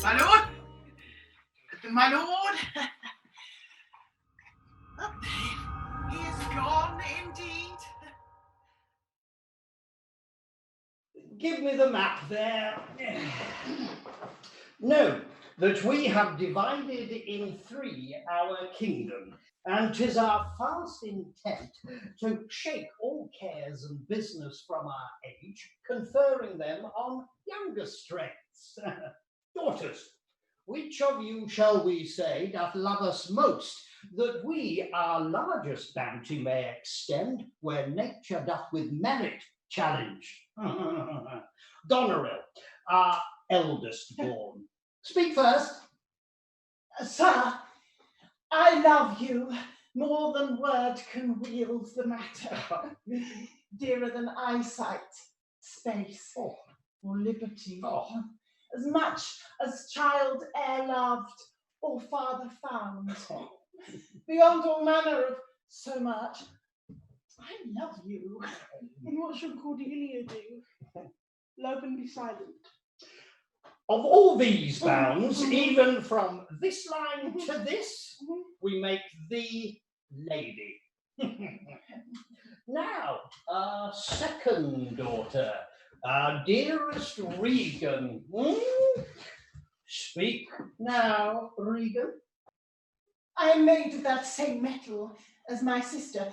My lord! My lord! He is gone, indeed. Give me the map there. Know that we have divided in three our kingdom, and 'tis our fast intent to shake all cares and business from our age, conferring them on younger strengths. Daughters, which of you, shall we say, doth love us most, that we our largest bounty may extend, where nature doth with merit challenge? Goneril, our eldest born. Speak first. Sir, I love you more than word can wield the matter. Dearer than eyesight, space, or liberty. As much as child e'er loved or father found. Beyond all manner of so much, I love you. And what shall Cordelia do? Love and be silent. Of all these bounds, even from this line to this, we make thee lady. Now, our second daughter, our dearest Regan. Speak now, Regan. I am made of that same metal as my sister,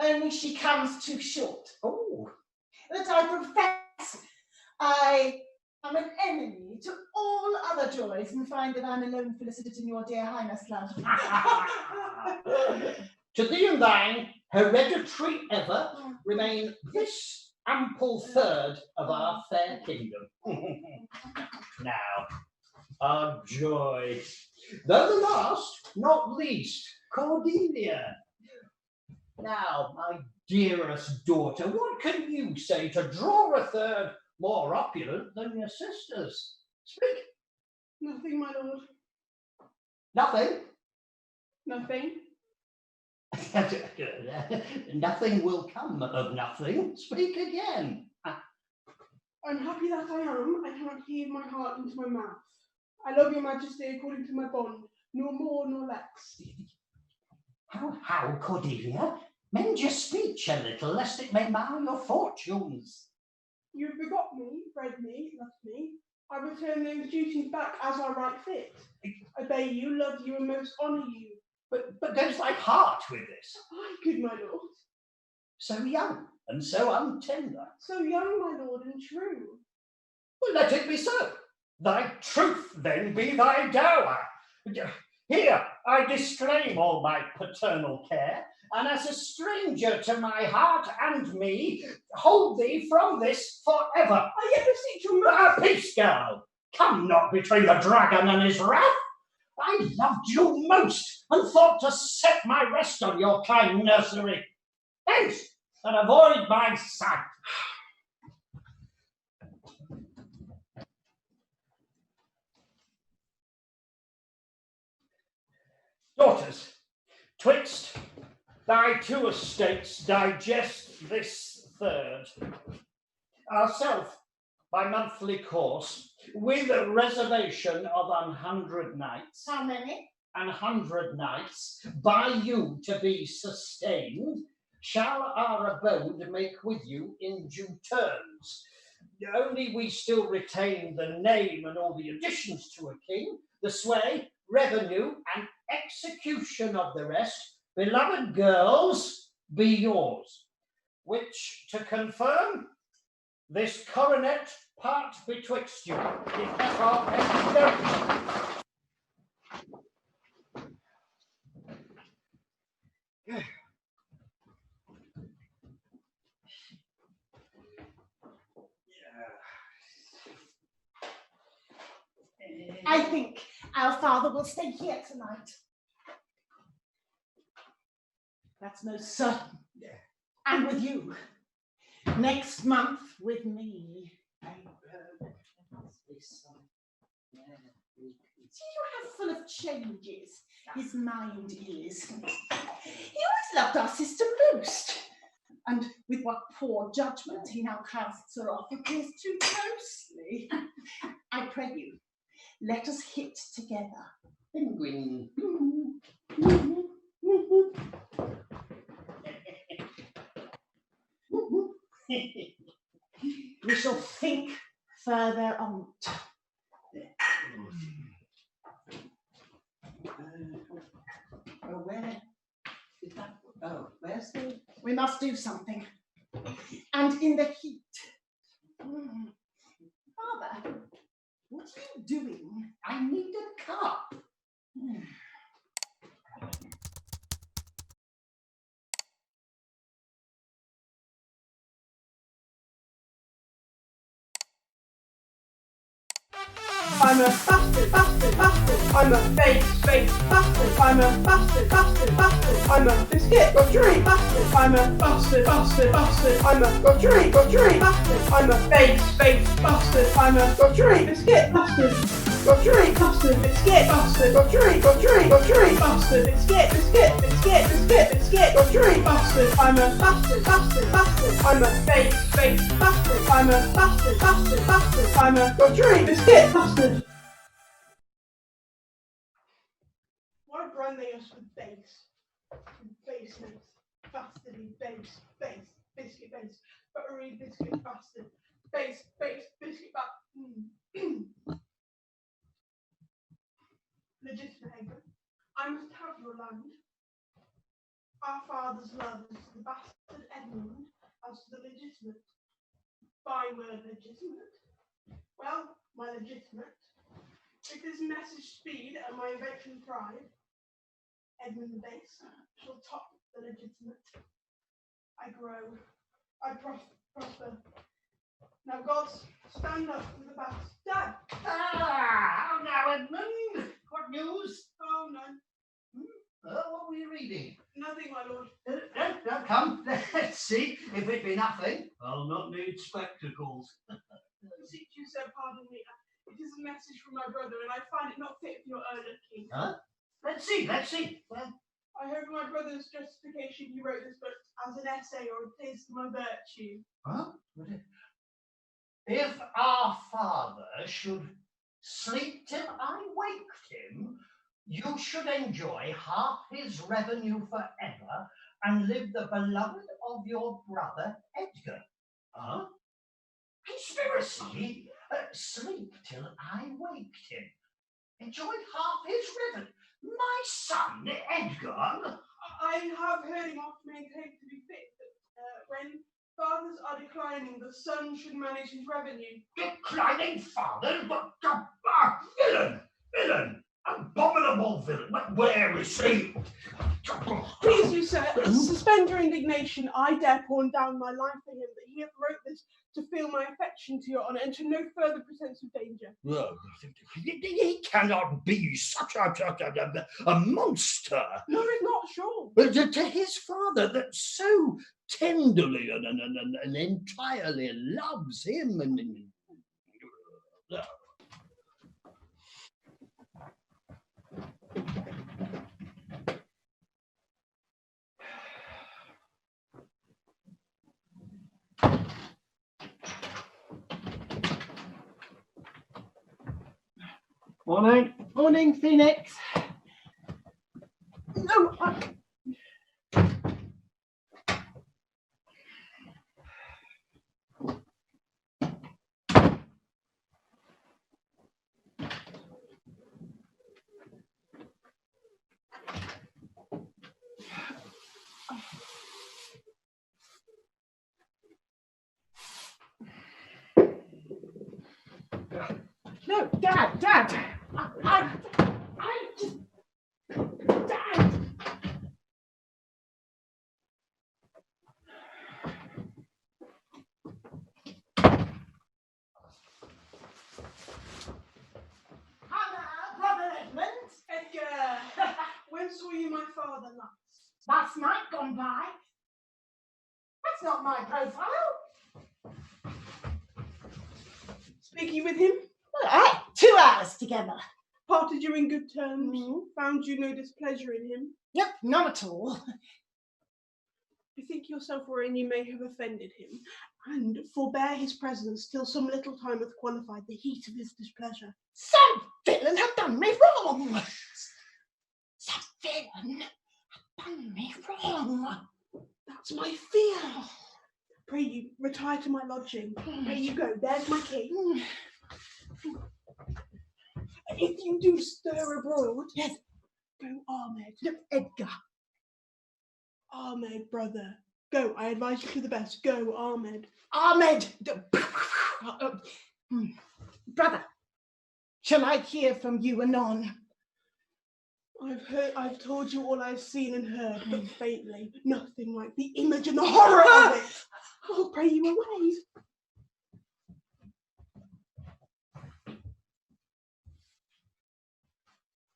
only she comes too short. Oh. That I profess I am an enemy to all other joys, and find that I'm alone felicitate in your dear highness, love. To thee and thine, hereditary ever, remain this ample third of our fair kingdom. Now, our joy. Though the last, not least, Cordelia. Now, my dearest daughter, what can you say to draw a third more opulent than your sisters? Speak. Nothing, my lord. Nothing? Nothing. Nothing will come of nothing. Speak again. I'm happy that I am. I cannot heave my heart into my mouth. I love your majesty according to my bond, nor more nor less. How, Cordelia? Mend your speech a little, lest it may mar your fortunes. You have begot me, bred me, loved me. I return those duties back as I right fit. Obey you, love you, and most honour you. But goes thy heart with this? Ay, good my lord. So young and so untender. So young, my lord, and true. Well, let it be so. Thy truth then be thy dower. Here I disclaim all my paternal care, and as a stranger to my heart and me, hold thee from this forever. I yet beseech you, Peace, girl. Come not between the dragon and his wrath. I loved you most, and thought to set my rest on your kind nursery. Hence, and avoid my sight. Daughters, twixt thy two estates digest this third. Ourself, by monthly course, with a reservation of 100 nights. How many? 100 nights, by you to be sustained, shall our abode make with you in due terms. Only we still retain the name and all the additions to a king, the sway, revenue, and execution of the rest, beloved girls, be yours. Which, to confirm, this coronet part betwixt you. I think our father will stay here tonight. That's most certain. Yeah. And with you. Next month with me. See how full of changes his mind is. He always loved our sister most. And with what poor judgment he now casts her off, appears too closely. I pray you, Let us hit together. Penguin. We shall think further on. Where is that? Oh, where's the... We must do something. And in the heat. Father, what are you doing? I need a cup. I'm a bastard, bastard, bastard. I'm a face, bastard. I'm a bastard, bastard, bastard. I'm a biscuit, butchery, bastard. I'm a bastard, bastard, bastard. I'm a butchery, bastard. I'm a face, bastard. I'm a butchery, biscuit, bastard. Butchery, bastard, biscuit, bastard. Butchery, bastard, biscuit, butchery, bastard. I'm a bastard, bastard, bastard. I'm a face, bastard. I'm a bastard, bastard, bastard. I'm a butchery, biscuit, bastard. Why brand they us with base? Baseness, bastardy, base, biscuit, base, buttery, biscuit, bastard, base, biscuit, bastard. Legitimate Edmund, I must have your land. Our father's love is to the bastard Edmund as to the legitimate. Fine word, legitimate. Well, my legitimate, if this message speed and my invention thrive, Edmund the base shall top the legitimate. I grow, I prosper. Now gods, stand up with the bastard. Dad! Ah, now Edmund. What news? Oh, none. What were you reading? Nothing, my lord. Don't come. Let's see. If it be nothing, I'll not need spectacles. Beseech you, sir, pardon me. It is a message from my brother, and I find it not fit for your earnest king. Huh? Let's see. Well, I hope my brother's justification he wrote this book as an essay or a taste of my virtue. huh? If our father should sleep till I waked him, you should enjoy half his revenue forever and live the beloved of your brother Edgar. Huh? Conspiracy? Sleep till I waked him. Enjoy half his revenue. My son, Edgar? I have heard him often maintain to be fit that when fathers are declining, the son should manage his revenue. Declining father? Villain! Abominable villain! Where is he? Please you, sir, suspend your indignation. I dare pawn down my life for him that he hath wrote this to feel my affection to your honour and to no further pretence of danger. Oh, he cannot be such a monster. No, he's not sure. But to his father that so tenderly and entirely loves him and Morning, Phoenix. No, no, Dad. I just, Dad. Hello, Brother Edmund. Edgar, when saw you my father last? Last night gone by. That's not my profile. Speak you with him? Well, 2 hours together. Parted you in good terms? Mm. Found you no displeasure in him? Yep, none at all. Bethink yourself wherein you may have offended him, and forbear his presence till some little time hath qualified the heat of his displeasure. Some villain hath done me wrong. Some villain hath done me wrong. That's my fear. Pray you, retire to my lodging. Pray you go, there's my key. If you do stir abroad, Yes. go Ahmed. Edgar. Ahmed, brother. Go, I advise you to the best. Go, Ahmed. Ahmed. Brother, shall I hear from you anon? I've told you all I've seen and heard, but faintly. Nothing like the image and the horror of it. Oh, pray you away.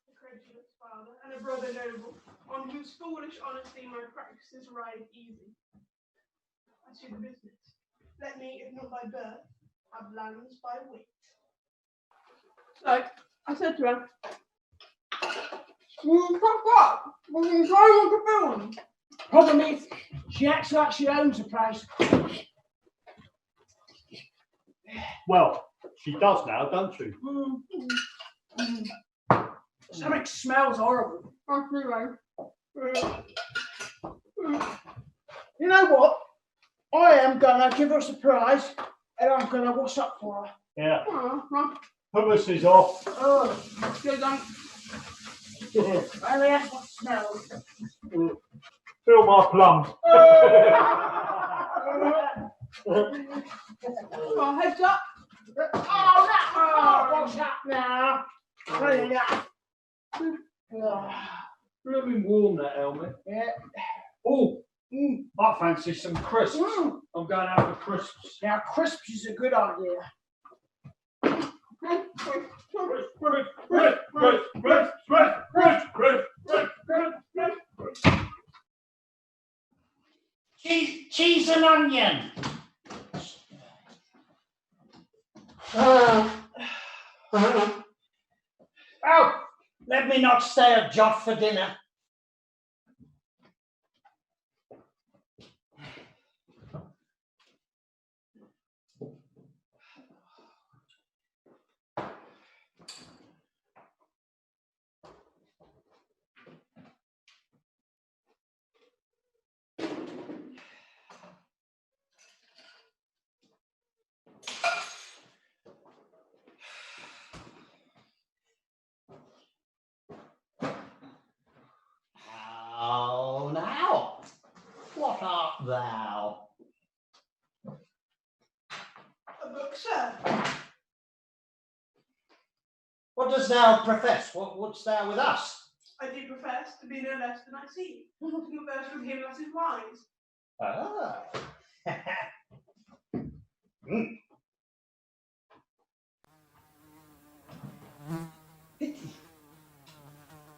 A credulous father and a brother noble, on whose foolish honesty my practices ride easy. I see the business. Let me, if not by birth, have lands by wit. So, I said to her, "Will you pop up? Will you enjoy what you're doing?" Problem is, she acts like she owns the place. Well, she does now, don't she? Something smells horrible. You know what? I am gonna give her a surprise, and I'm gonna what's up for her. Yeah. Hummus is off. Oh, only that's what smells. Fill my plums. Well, heads up. What's up now? Blooming warm, that helmet. Yeah. Oh, I fancy some crisps. I'm going out for crisps. Now, crisps is a good idea. Cheese and onion. Oh, let me not stay at Joff for dinner. How now? What art thou? A book, sir. What dost thou profess? What wouldst thou with us? I do profess to be no less than I seem. To converse with him that is wise. Ah.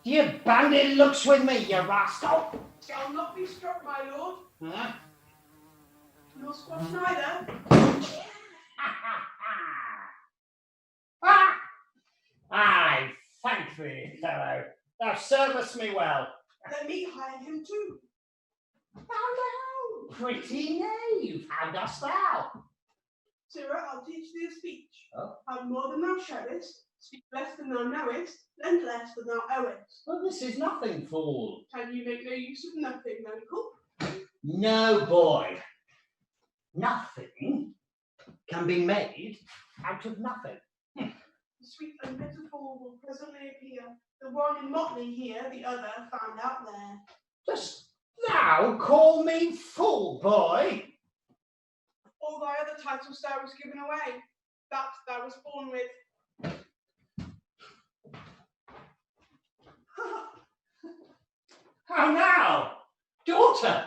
You bandit looks with me, you rascal. Shall not be struck, my lord. Huh? Nor squash neither. Aye, thank thee, fellow. Thou servest me well. Let me hire him too. Hello, pretty knave. How dost thou? Sirrah, I'll teach thee a speech. Oh. Have more than thou showest, speak less than thou knowest, lend less than thou owest. Well, this is nothing, fool. Can you make no use of nothing, uncle? No, boy. Nothing can be made out of nothing. The sweet and metaphor will presently appear. The one in motley here, the other found out there. Dost thou call me fool, boy? All thy other titles thou was given away, that thou was born with. How now, daughter?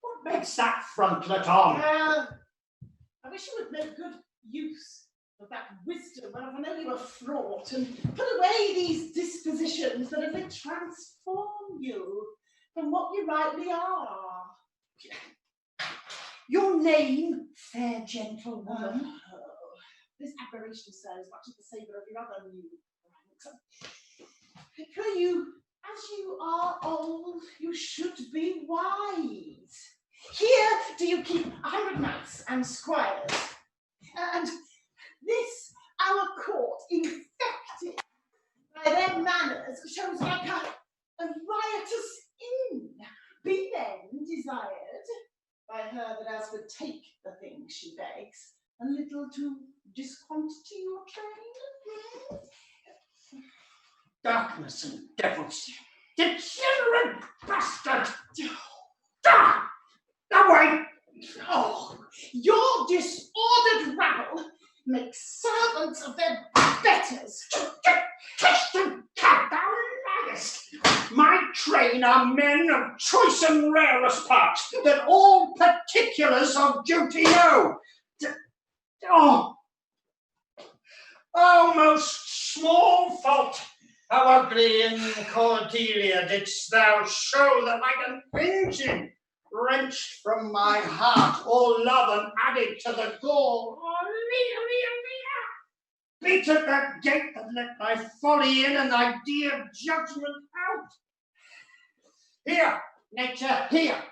What makes that frontlet on? I wish you would make good use of that wisdom whenever I know you were fraught and put away these dispositions that have transformed you from what you rightly are. Your name, fair gentlewoman. This aberration, sir, is much of the savour of your other new ranks. I pray you, as you are old, you should be wise. Here do you keep 100 knights and squires, and this our court, infected by their manners, shows like a riotous inn. Be then desired by her that as would take the thing she begs, a little to disquantity your train. Darkness and devils. Degenerate bastard! Ah! Away! Oh, your disordered rabble make servants of their betters. Test and cab, thou liest! My train are men of choice and rarest parts, that all particulars of duty know. Oh, most small fault! How ugly in Cordelia didst thou show that like an engine wrenched from my heart all love and added to the gall. Beat at that gate that let thy folly in and thy dear judgment out. Here, nature, here,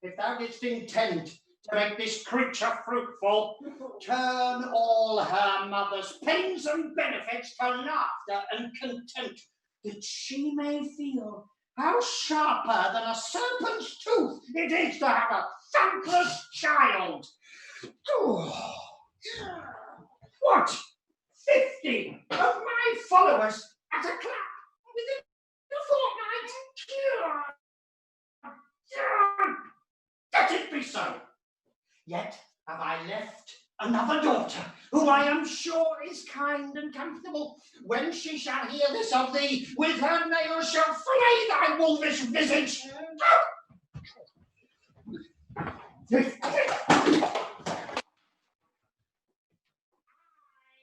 if thou didst intend to make this creature fruitful, turn all her mother's pains and benefits to laughter and content, that she may feel how sharper than a serpent's tooth it is to have a thankless child. Oh. What? 50 of my followers at a clap within a fortnight. Let it be so. Yet have I left another daughter, who I am sure is kind and comfortable. When she shall hear this of thee, with her nails shall flay thy wolfish visage.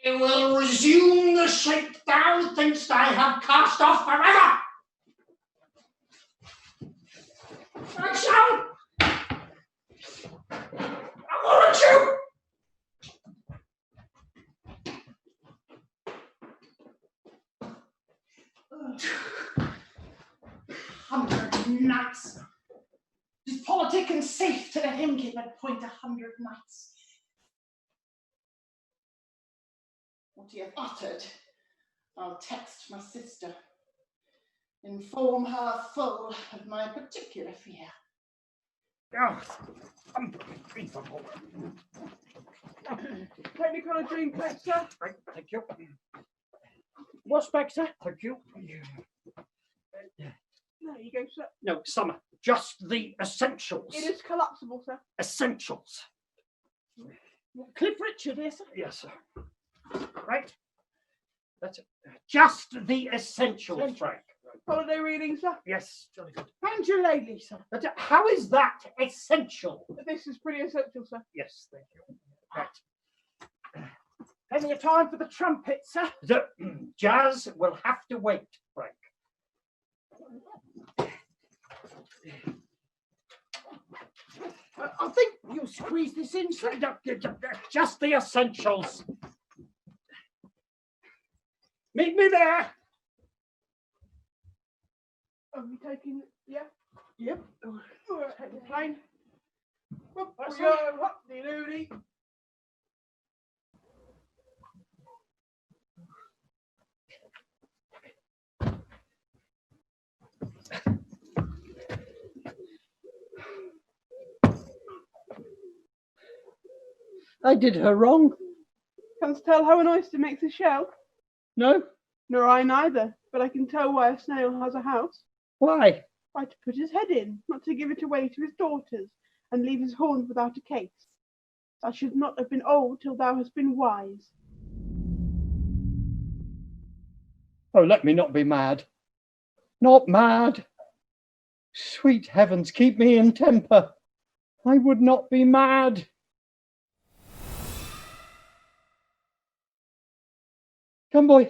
I will resume the shape thou thinkst I have cast off forever. I shall. I warrant you. 100 knights. It is politic and safe to let him keep at point 100 knights. What he hath uttered, I'll text my sister. Inform her full of my particular fear. Oh, unbelievable. Technicolor dream plate, sir. Right, thank you. What's back, sir? Thank you. There you go, sir. No, Summer, just the essentials. It is collapsible, sir. Essentials. Cliff Richard, here, sir. Yes, sir. Right. That's it. Just the essentials, Frank. Holiday reading, sir. Yes, jolly good. And your lady, sir. But how is that essential? This is pretty essential, sir. Yes, thank you. Right. Plenty of time for the trumpet, sir. The jazz will have to wait, Frank. I think you'll squeeze this in, sir. Just the essentials. Meet me there. Are we taking, yeah? Yep. All right, take the plane. Up That's we go, up the loony. I did her wrong. Canst tell how an oyster makes a shell? No? Nor I neither, but I can tell why a snail has a house. Why? Why, to put his head in, not to give it away to his daughters, and leave his horns without a case. Thou should not have been old till thou hast been wise. Oh, let me not be mad. Not mad. Sweet heavens, keep me in temper. I would not be mad. Come, boy.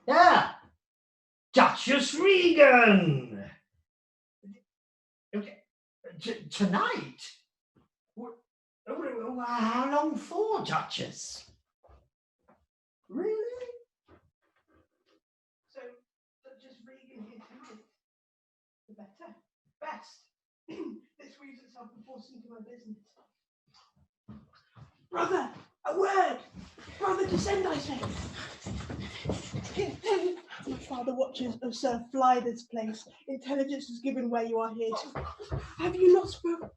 Yeah, Duchess Regan. Tonight? How long for, Duchess? Really? So, just Regan here tonight. The better. Best. This weaves itself and forces into my business. Brother, a word! Brother, descend, I say. My father watches of Sir Fly this place. Intelligence is given where you are here. Have you not spoken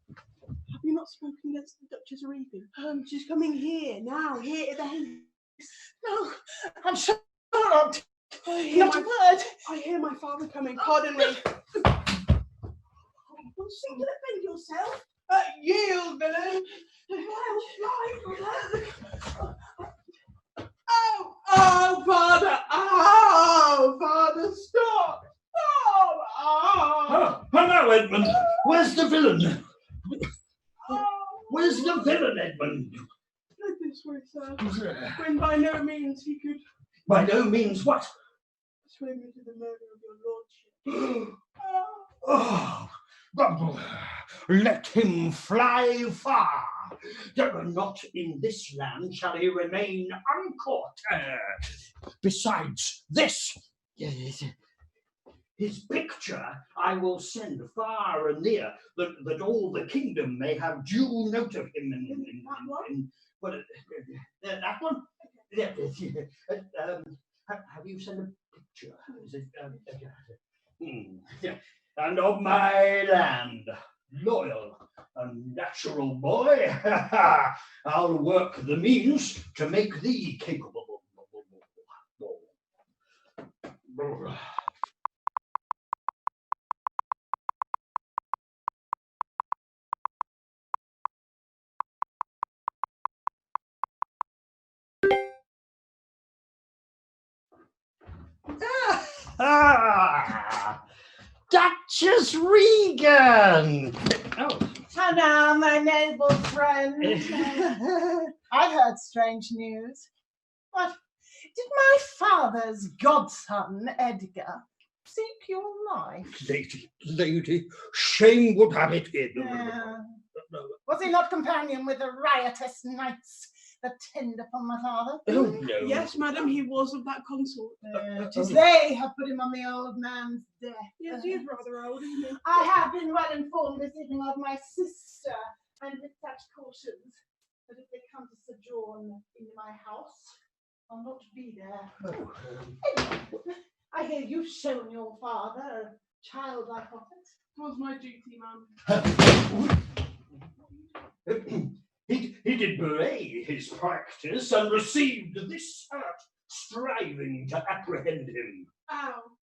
against the Duchess Regan? She's coming here now, here at the house. No, I'm sure not. Not a word. I hear my father coming. Pardon me. Well, seek to defend yourself. Yield, villain. Well, fly, brother. Oh, father. Oh, father, stop. Oh. Hello, Edmund. Where's the villain? Where's the villain, Edmund? Look this way, sir. When by no means he could By no means what? swim into the murder of your lordship. Oh, let him fly far. Not in this land shall he remain uncaught. Besides this, his picture I will send far and near, that all the kingdom may have due note of him. That one? Have you sent a picture? Is it, and of my land, loyal and natural boy, I'll work the means to make thee capable. Duchess Regan! Oh. Ta-da, my noble friend. I've heard strange news. What? Did my father's godson, Edgar, seek your life? Lady, shame would have it in. Was he not companion with the riotous knights that tend upon my father? Oh, no. Yes, madam, he was of that consort. 'Tis they have put him on the old man's death. Yes, he is rather old, isn't he? I have been well informed this evening of my sister, and with such cautions that if they come to sojourn in my house, I'll not be there. Anyway, I hear you've shown your father a childlike office. 'Twas my duty, ma'am. He did bewray his practice and received this hurt, striving to apprehend him. Ow.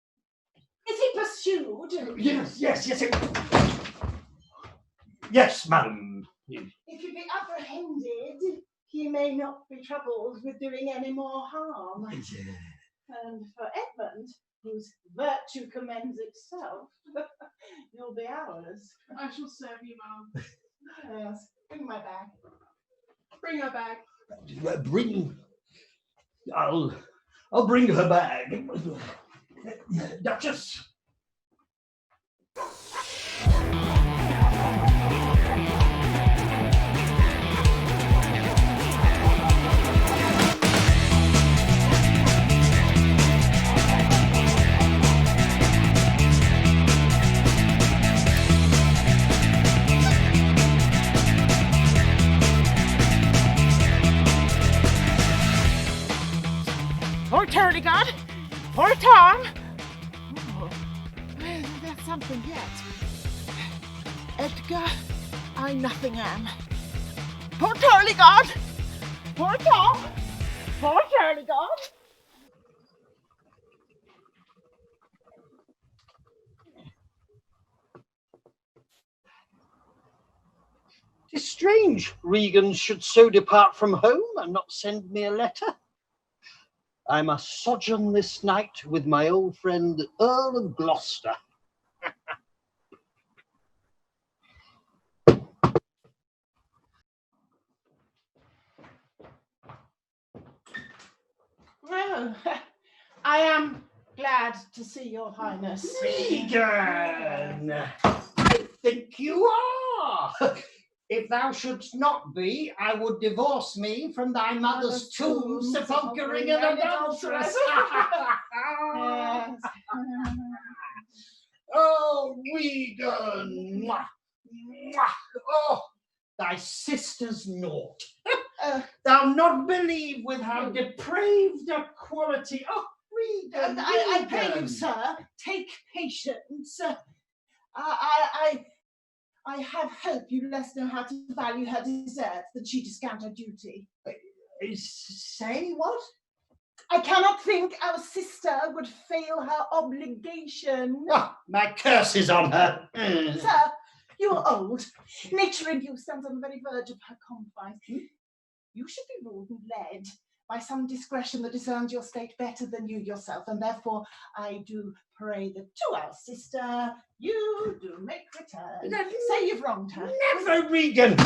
Is he pursued? Yes. Yes, madam. If he be apprehended, he may not be troubled with doing any more harm. And for Edmund, whose virtue commends itself, you'll be ours. I shall serve you, ma'am. Yes, bring my bag. Bring her back. I'll bring her bag. Duchess. Poor Turligod! Poor Tom! Oh, there's something yet. Edgar, I nothing am. Poor Turligod! Poor Tom! Poor Turligod! It's strange Regan should so depart from home and not send me a letter. I must sojourn this night with my old friend, Earl of Gloucester. Oh, I am glad to see your highness. Regan! I think you are. If thou shouldst not be, I would divorce me from thy mother's tomb, sepulchring and adulteress. Yes. Oh, Regan! Mwah, mwah. Oh, thy sister's naught. Thou not believe with how depraved a quality. Oh, Regan, I pray you, Regan. sir, take patience. I have hope you less know how to value her deserts than she discount her duty. Say what? I cannot think our sister would fail her obligation. Oh, my curse is on her. Mm. Sir, you are old. Nature in you stands on the very verge of her confines. You should be ruled and led by some discretion that discerns your state better than you yourself, and therefore I do pray that to our sister you do make return. Say you've wronged her. Never, Regan.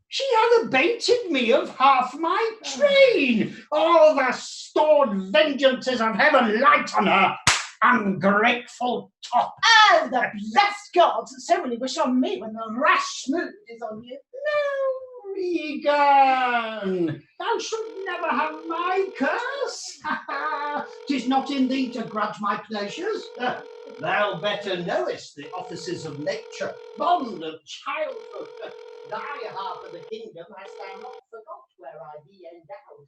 She hath abated me of half my train. All the stored vengeances of heaven light on her. Ungrateful top. Oh, the blessed gods so really wish on me when the rash mood is on you. No, Regan. Thou shalt never have my curse. 'Tis not in thee to grudge my pleasures. Thou better knowest the offices of nature, bond of childhood. Thy half of the kingdom hast thou not forgot where I be endowed.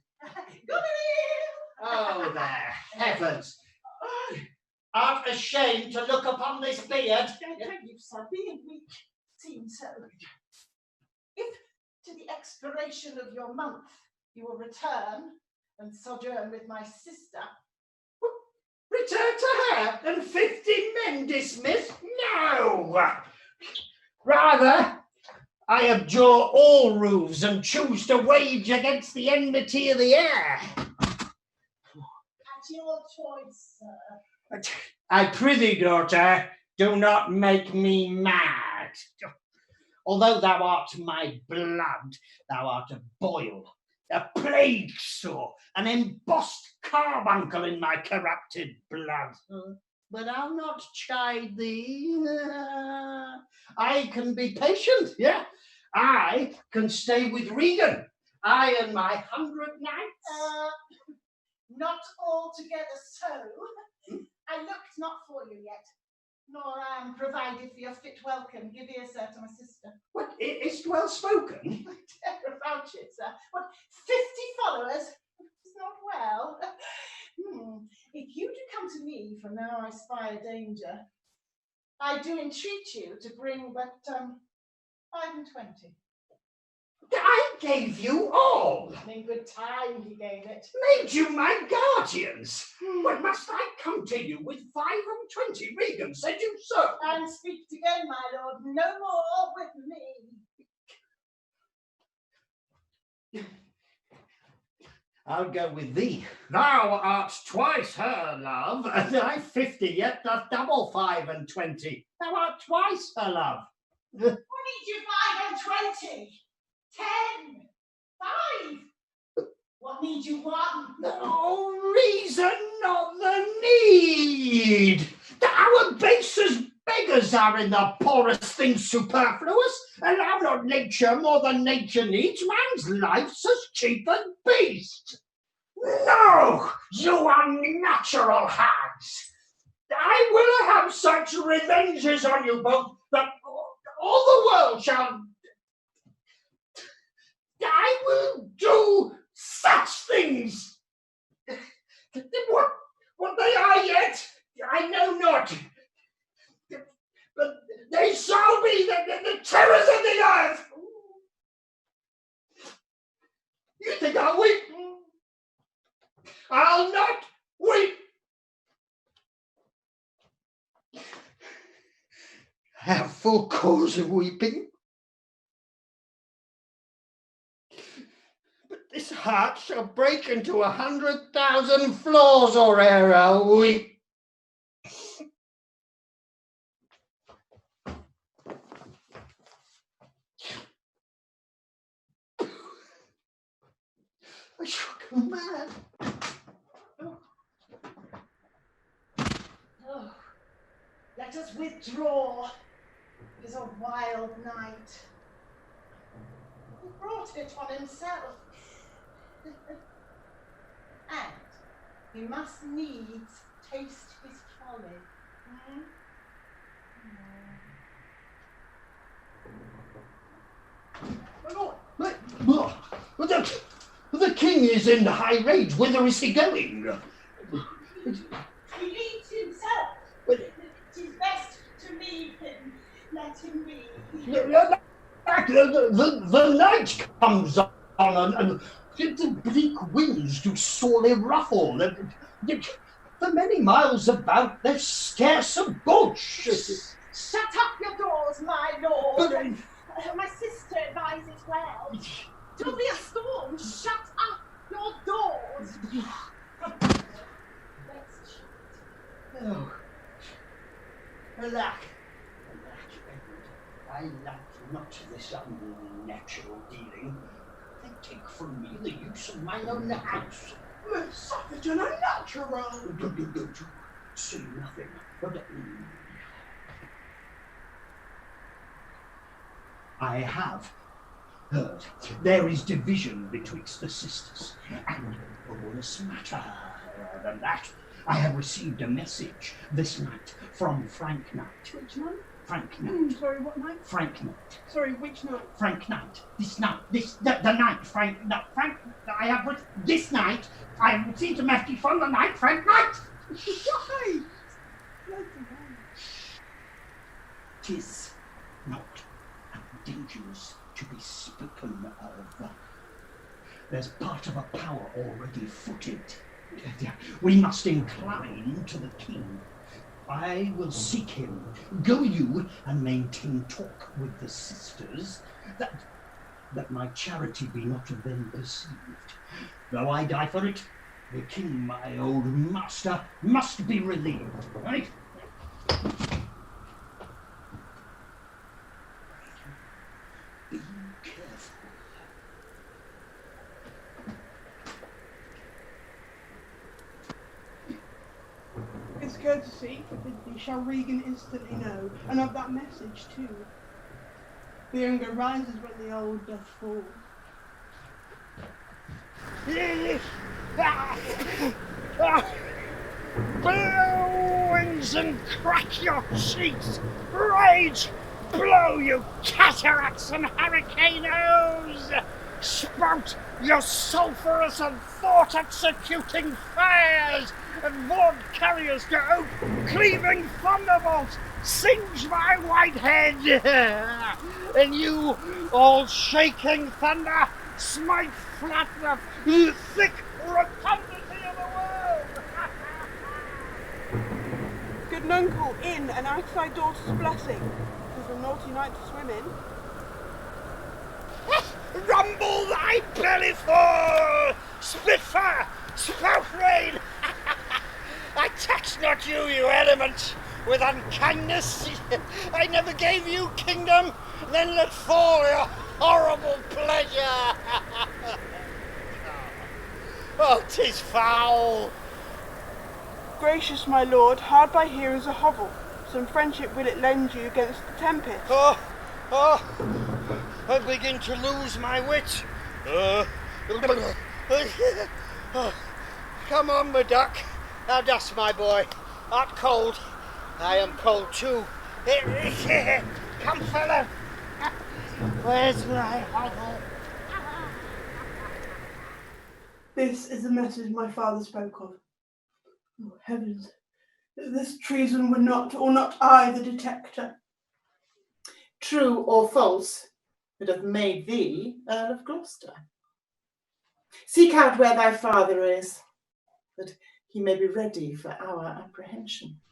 Oh, the heavens! Art ashamed to look upon this beard? Thank you, sir. Being weak seems so. If to the expiration of your month you will return and sojourn with my sister. Return to her and 50 men dismissed? No! Rather, I abjure all roofs and choose to wage against the enmity of the air. At your choice, sir. I prithee, daughter, do not make me mad. Although thou art my blood, thou art a boil, a plague sore, an embossed carbuncle in my corrupted blood. But I'll not chide thee. I can be patient, yeah. I can stay with Regan. I and my 100 knights. Not altogether so. I looked not for you yet, nor am provided for your fit welcome. Give ear, sir, to my sister. What, is't well spoken? I dare avouch it, sir. What, 50 followers? It's not well. If you do come to me, for now I spy a danger, I do entreat you to bring but 5 and 20. I gave you all. In good time he gave it. Made you my guardians. What must I come to you with 5 and 20? Regan, said you so. And speak again, my lord, no more with me. I'll go with thee. Thou art twice her love, and I 50 yet doth double 5 and 20. Thou art twice her love. What need you 5 and 20? 10, 5. What need you 1? No reason, not the need. Our basest beggars are in the poorest things superfluous. Allow not nature more than nature needs. Man's life's as cheap as beast. No, you unnatural hags. I will have such revenges on you both that all the world shall. I will do such things. What they are yet, I know not. But they shall be the terrors of the earth. You think I'll weep? I'll not weep. Have full cause of weeping. But this heart shall break into 100,000 flaws or ere I'll weep. I shall go mad. Let us withdraw. It is a wild night. He brought it on himself. And we must needs taste his folly. The king is in high rage. Whither is he going? He leads himself. It is best to leave him. Let him be. The night comes on and the bleak winds do sorely ruffle. For many miles about there's scarce a bush. Shut up your doors, my lord. My sister advises well. Don't be a storm. Shut up your doors. Let's chat. Oh, alack, Edmund, I like not this unnatural dealing. They take from me the use of my own house. Savage and unnatural. Don't say nothing. I have heard there is division betwixt the sisters, and a worse matter than that. I have received a message this night from Frank Knight. Which night? Frank Knight. Sorry, what night? Frank Knight. Sorry, which night? Frank Knight. This night. The night. Frank. No, Frank. I have this night. I have received a message from the night. Frank Knight. Why? 'Tis not dangerous to be spoken of. There's part of a power already footed. We must incline to the king. I will seek him. Go you and maintain talk with the sisters, that my charity be not of them perceived. Though I die for it, the king, my old master, must be relieved. Right? Be careful. His courtesy forbid thee shall Regan instantly know, and of that message too. The younger rises when the old doth fall. Blow winds and crack your cheeks! Rage! Blow, you cataracts and hurricanes! Spout your sulphurous and thought-executing fires! And Lord carriers to oak, cleaving thunderbolts! Singe my white head! And you, all shaking thunder, smite flat the thick rotundity of the world! Good nuncle, in and out thy daughter's blessing. 'Tis a naughty night to swim in. Rumble thy belly full! Spitfire! Spout rain! I tax not you, you element, with unkindness. I never gave you kingdom, then let fall your horrible pleasure. Oh, 'tis foul. Gracious my lord, hard by here is a hovel. Some friendship will it lend you against the tempest. Oh, I begin to lose my wit. Come on, my duck. Thou dost, my boy. Art cold? I am cold too. Come, fellow. Where's my hovel? This is the message my father spoke of. Oh, heavens, this treason were not, or not I, the detector. True or false, that have made thee Earl of Gloucester. Seek out where thy father is, that he may be ready for our apprehension.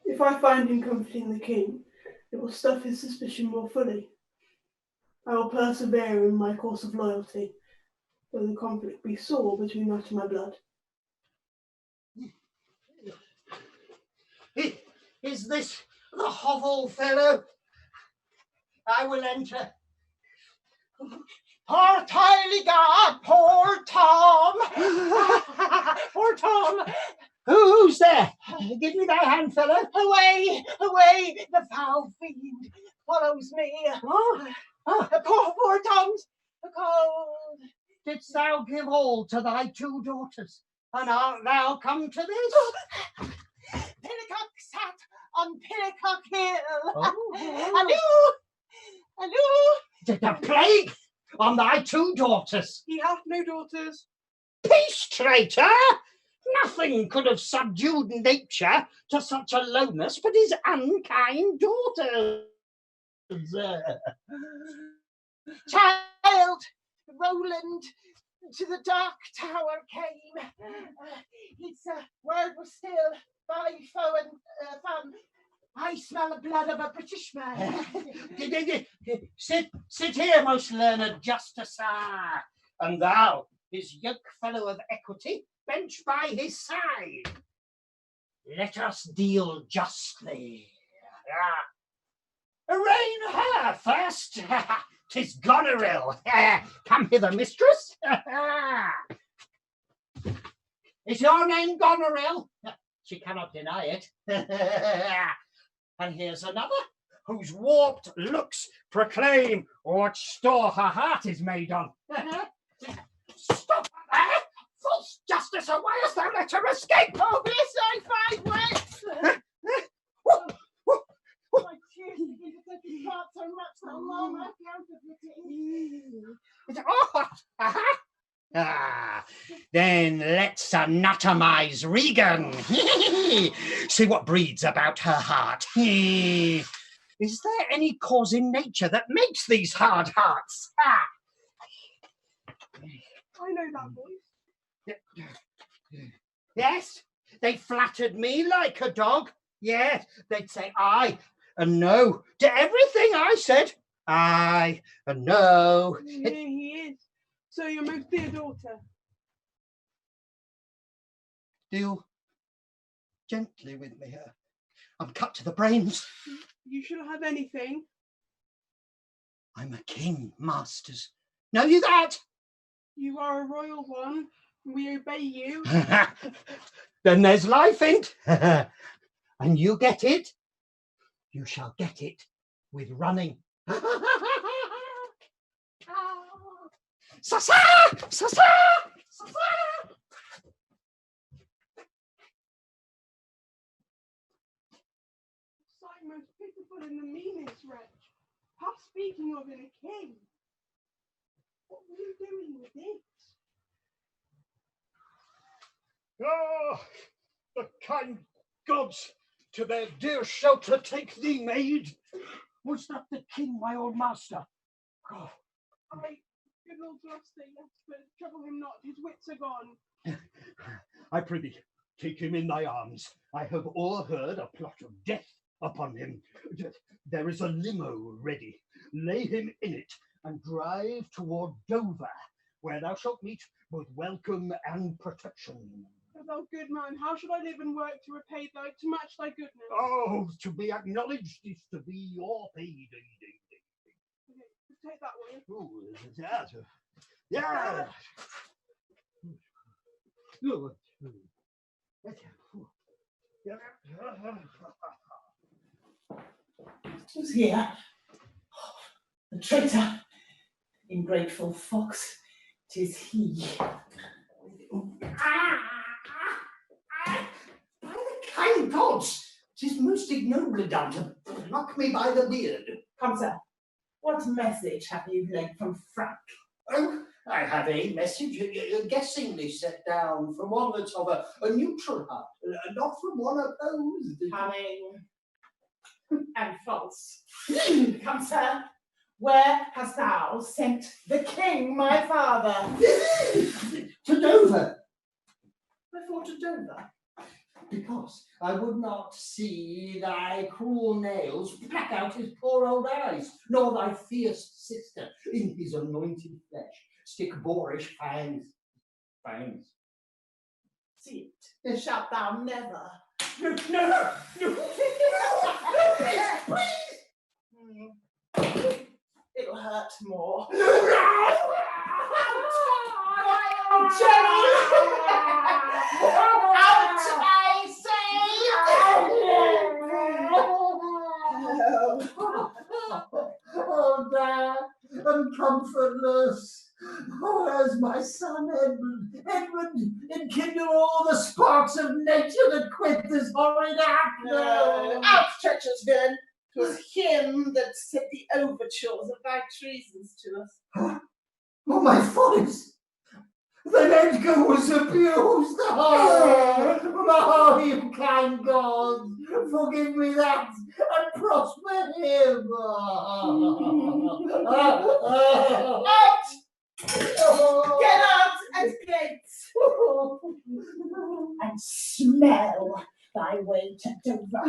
If I find him comforting the king, it will stuff his suspicion more fully. I will persevere in my course of loyalty, though the conflict be sore between that and my blood. Is this the hovel, fellow? I will enter. Poor tiny God, poor Tom! Poor Tom! Who's there? Give me thy hand, fellow. Away, away, the foul fiend follows me. Poor Tom's cold. Didst thou give all to thy 2 daughters, and art thou come to this? Pillicock sat on Pillicock Hill. Oh. Halloo. Did the plague on thy 2 daughters? He hath no daughters. Peace, traitor! Nothing could have subdued nature to such a lowness but his unkind daughters. Child, Roland to the dark tower came. His word was still valley foe and fun. I smell the blood of a British man. Sit here, most learned justice, and thou, his yoke fellow of equity, bench by his side. Let us deal justly. Arraign her first. 'Tis Goneril. Come hither, mistress. Is your name Goneril? She cannot deny it. And here's another whose warped looks proclaim what store her heart is made on. Stop there! False justice, or why hast thou let her escape? Oh, bliss thy 5 wits! My tears begin to take his heart so much that long I count of it. Then let's anatomize Regan. See what breeds about her heart. Is there any cause in nature that makes these hard hearts? I know that voice. Yes, they flattered me like a dog. Yes, they'd say aye and no to everything I said. Aye and no. Here he is. So you're most dear daughter. Deal gently with me. I'm cut to the brains. You shouldn't have anything. I'm a king, masters. Know you that? You are a royal one. We obey you. Then there's life in't. And you get it. You shall get it with running. Sa-sa! Sa-sa! Sa-sa! Sight most pitiful in the meanest wretch. Past speaking of in a king. What were you doing with it? Oh, the kind gods to their dear shelter take thee, maid. Was that the king, my old master? Oh. Good Lord Gloucester, yes, but trouble him not, his wits are gone. I prithee, take him in thy arms. I have o'erheard a plot of death upon him. There is a limo ready. Lay him in it and drive toward Dover, where thou shalt meet both welcome and protection. O thou good man, how should I live and work to repay thy, to match thy goodness? Oh, to be acknowledged is to be your paid. Okay, take that way. Oh, that. Yeah. Who's here? The traitor, ingrateful fox, 'tis he. By the kind gods, 'tis most ignobly done to pluck me by the beard. Come, sir, what message have you laid from Frank? Oh, I have a message guessingly set down from one that's of a neutral heart, not from one opposed. Cunning and false. Come, sir, where hast thou sent the king, my father? To Dover. Wherefore to Dover? Because I would not see thy cruel nails pluck out his poor old eyes, nor thy fierce sister in his anointed flesh stick boorish fangs. Fangs. See it, shalt thou never. No, no, no. Please. It'll hurt more. Out! Out! comfortless. Oh, where's my son Edmund? Edmund, enkindle all the sparks of nature that quit this horrid act. No, out, treacherous villain. 'Twas him that set the overtures of thy treasons to us. Oh, my follies! Then Edgar was abused. Oh, you kind God, forgive me that and prosper him. Out! Get out at gates and smell thy way to Dover.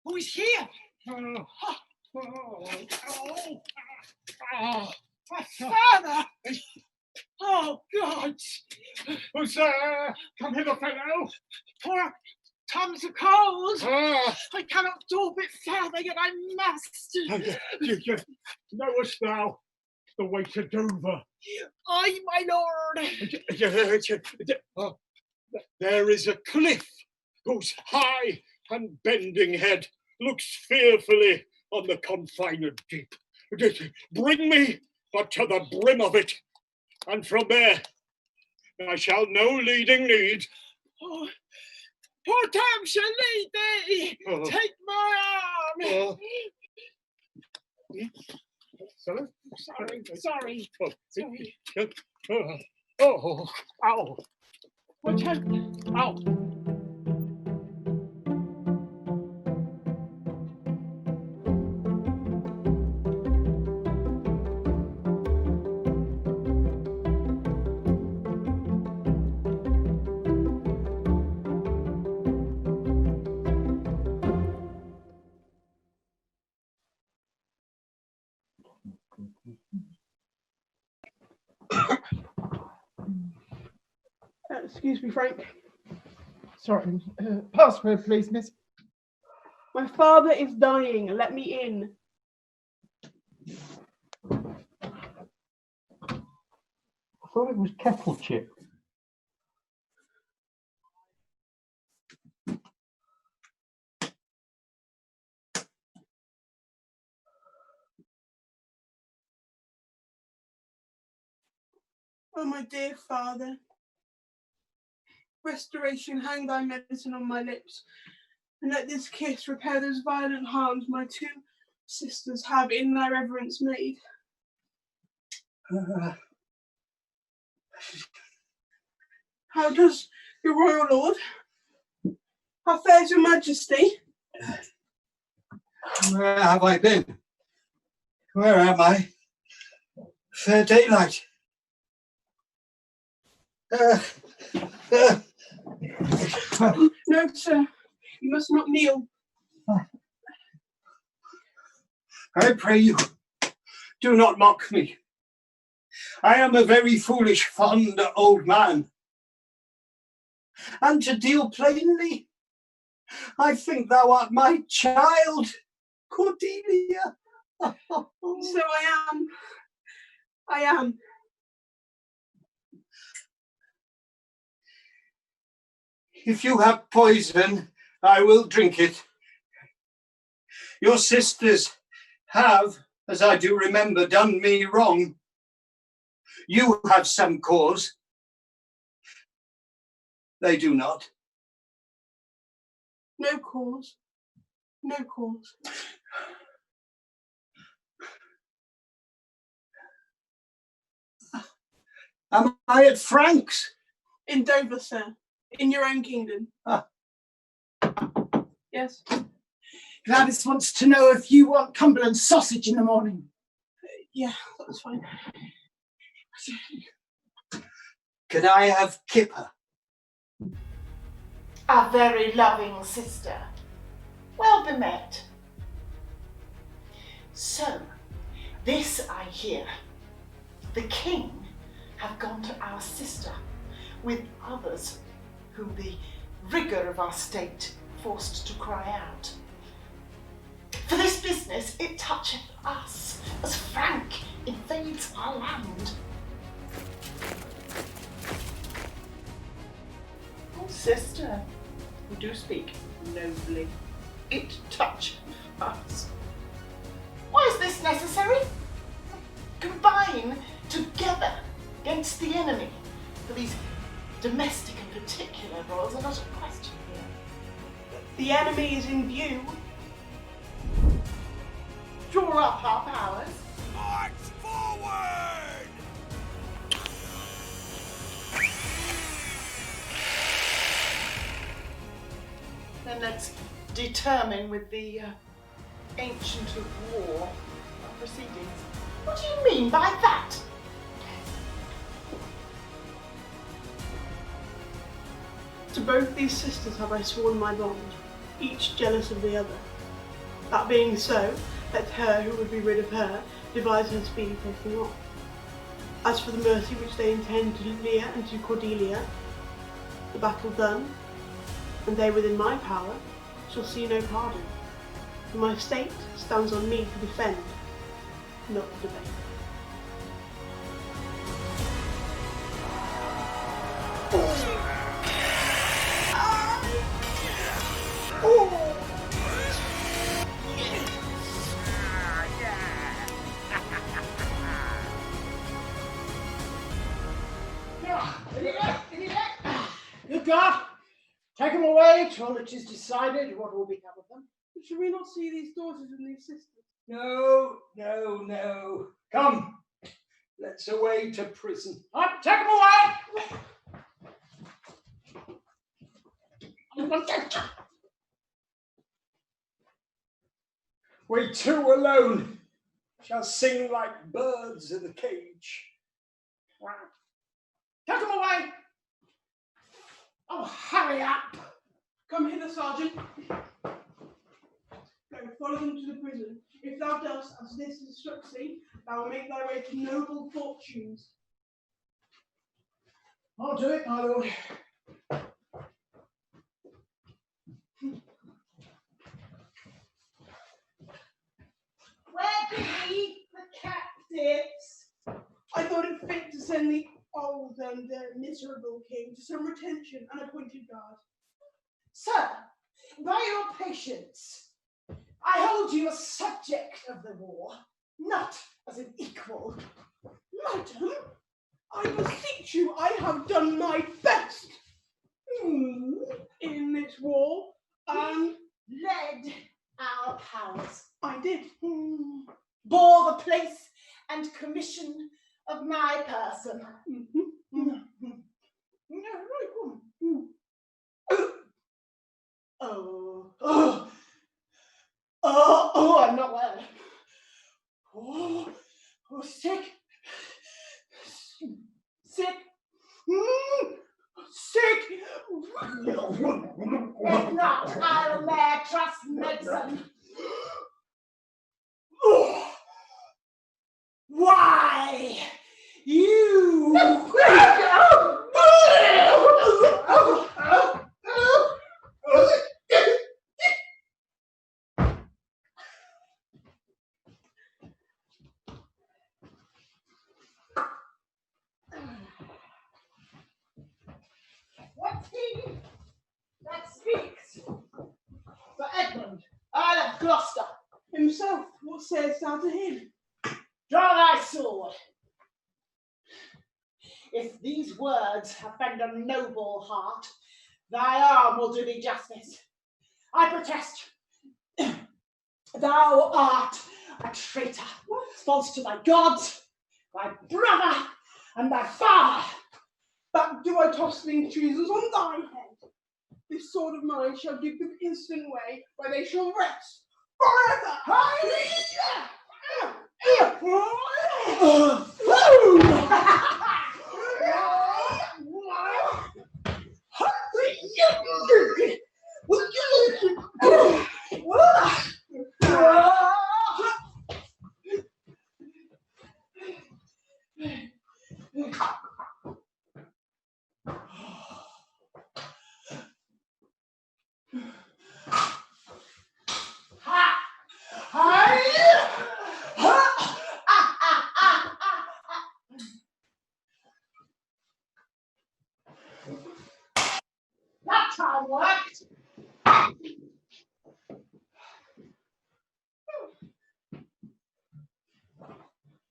Who's here? My father! Oh, God! Who's there? Come hither, fellow. Poor Tom's a cold. Ah, I cannot do a bit further, yet I must. knowest thou the way to Dover? Aye, my lord. There is a cliff whose high and bending head looks fearfully on the confine of deep. Bring me but to the brim of it, and from there I shall no leading need. Oh, poor Tom shall lead thee. Oh. Take my arm. Sorry? Sorry. Oh, ow. What happened? Ow. Excuse me, Frank. Sorry. Password, please, miss. My father is dying. Let me in. I thought it was kettle chip. Oh, my dear father. Restoration, hang thy medicine on my lips, and let this kiss repair those violent harms my two sisters have in thy reverence made. How does your royal lord? How fares your majesty? Where have I been? Where am I? Fair daylight. No, sir, you must not kneel. I pray you, do not mock me. I am a very foolish, fond old man. And to deal plainly, I think thou art my child, Cordelia. So I am. I am. If you have poison, I will drink it. Your sisters have, as I do remember, done me wrong. You have some cause. They do not. No cause. No cause. Am I at Frank's? In Dover, sir. In your own kingdom. Ah. Yes. Gladys wants to know if you want Cumberland sausage in the morning. Yeah, that's fine. Can I have kipper? A very loving sister. Well bemet. So, this I hear. The king have gone to our sister with others whom the rigour of our state forced to cry out. For this business it toucheth us, as Frank invades our land. Oh, sister, you do speak nobly. It toucheth us. Why is this necessary? Combine together against the enemy, for these domestic and particular roles are not a question here. The enemy is in view. Draw up our powers. March forward! Then let's determine with the ancient of war proceedings. What do you mean by that? To both these sisters have I sworn my bond, each jealous of the other. That being so, let her who would be rid of her devise her speedy taking off. As for the mercy which they intend to Lear and to Cordelia, the battle done, and they within my power, shall see no pardon. For my state stands on me to defend, not to debate. Good God! Take them away till it is decided what will become of them. Should we not see these daughters and these sisters? No, no, no. Come, let's away to prison. Up, take them away! We two alone shall sing like birds in the cage. Take them away! Oh, hurry up! Come hither, Sergeant. Go, follow them to the prison. If thou dost as this instructs thee, thou will make thy way to noble fortunes. I'll do it, my lord. Where be we, the captives? I thought it fit to send the old and miserable king to some retention and appointed guard. Sir, by your patience, I hold you a subject of the war, not as an equal. Madam, I beseech you, I have done my best in this war, and Led our powers, I did. bore the place and commission of my person. Oh, I'm not well. Oh, sick. Sick. Sick. If not, I'll ne'er trust medicine. Why? You. What's he that speaks? For Edmund, Earl of Gloucester. Himself, what sayest thou to him? Draw thy sword. If these words offend a noble heart, thy arm will do thee justice. I protest. Thou art a traitor, false to thy gods, thy brother, and thy father. But do I toss these treasons on thy head? This sword of mine shall give them instant way, where they shall rest forever. What?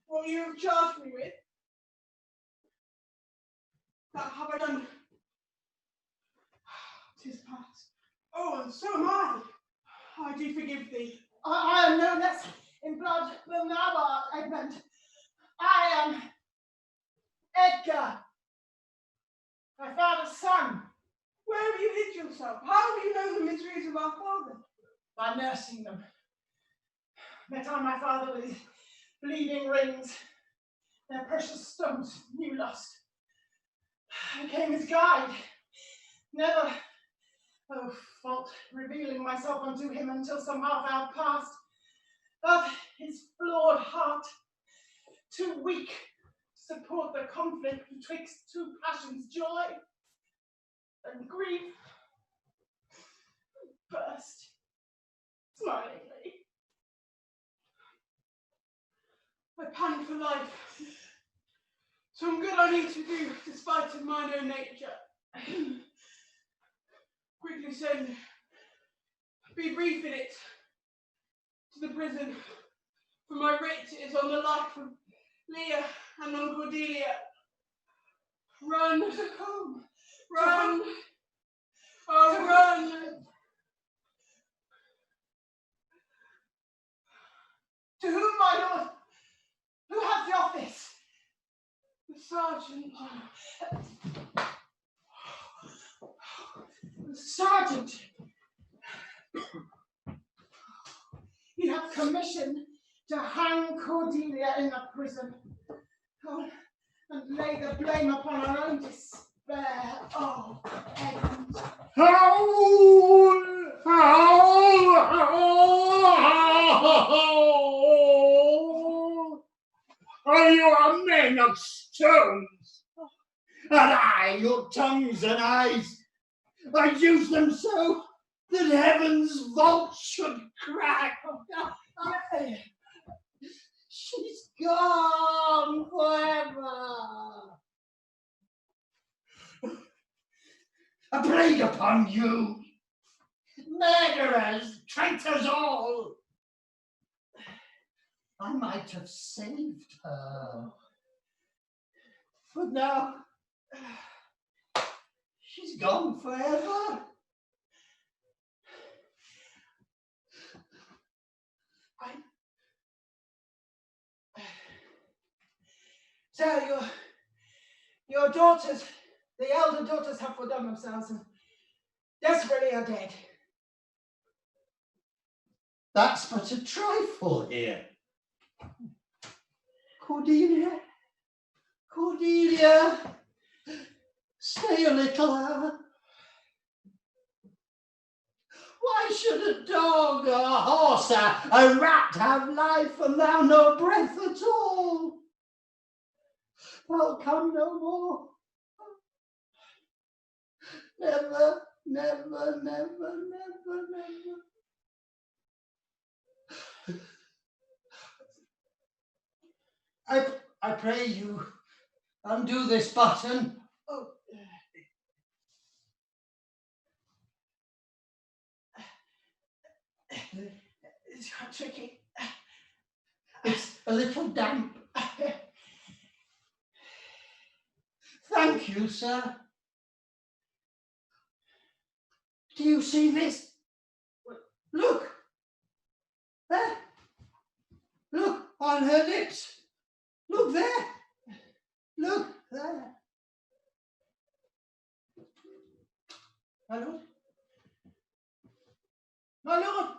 What you have charged me with, that have I done. 'Tis past. Oh, and so am I. I do forgive thee. I am no less in blood than thou art, Edmund. I am Edgar, my father's son. Where have you hid yourself? How do you know the miseries of our father? By nursing them. Met on my father with his bleeding rings, their precious stones, new lost. I became his guide, never, oh fault, revealing myself unto him until some half hour passed. But his flawed heart, too weak to support the conflict betwixt two passions, joy and grief, burst smilingly. I pant for life. Some good I need to do, despite of mine own nature. Quickly send, be brief in it, to the prison, for my writ is on the life of Lear and on Cordelia. Run, To whom? run, oh run. To whom, my lord? Who has the office? The sergeant. Sergeant, you have commission to hang Cordelia in the prison. Oh, and lay the blame upon our own despair. Oh, Edmund. Are you a men of stones? And I, your tongues and eyes, I use them so that heaven's vault should crack. She's gone forever. A plague upon you, murderers, traitors all. I might have saved her, but now she's gone forever. So your daughters, the elder daughters have fordone themselves and desperately are dead. That's but a trifle here. Cordelia, Cordelia, stay a little hour. Why should a dog, a horse, a rat have life and thou no breath at all? They'll come no more. Never, never, never, never, never. I pray you, undo this button. Oh. It's quite tricky. It's a little damp. Thank you, sir. Do you see this? Look. There. Look on her lips. Look there. Look there. My lord. My lord.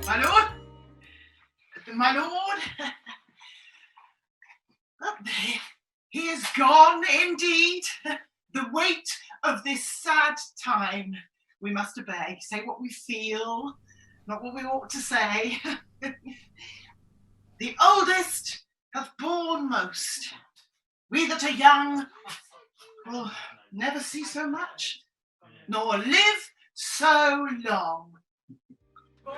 My lord? My lord? Oh, he is gone indeed. The weight of this sad time we must obey. Say what we feel, not what we ought to say. The oldest have borne most. We that are young will never see so much, nor live so long. For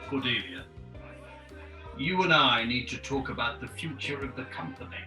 Cordelia, you and I need to talk about the future of the company.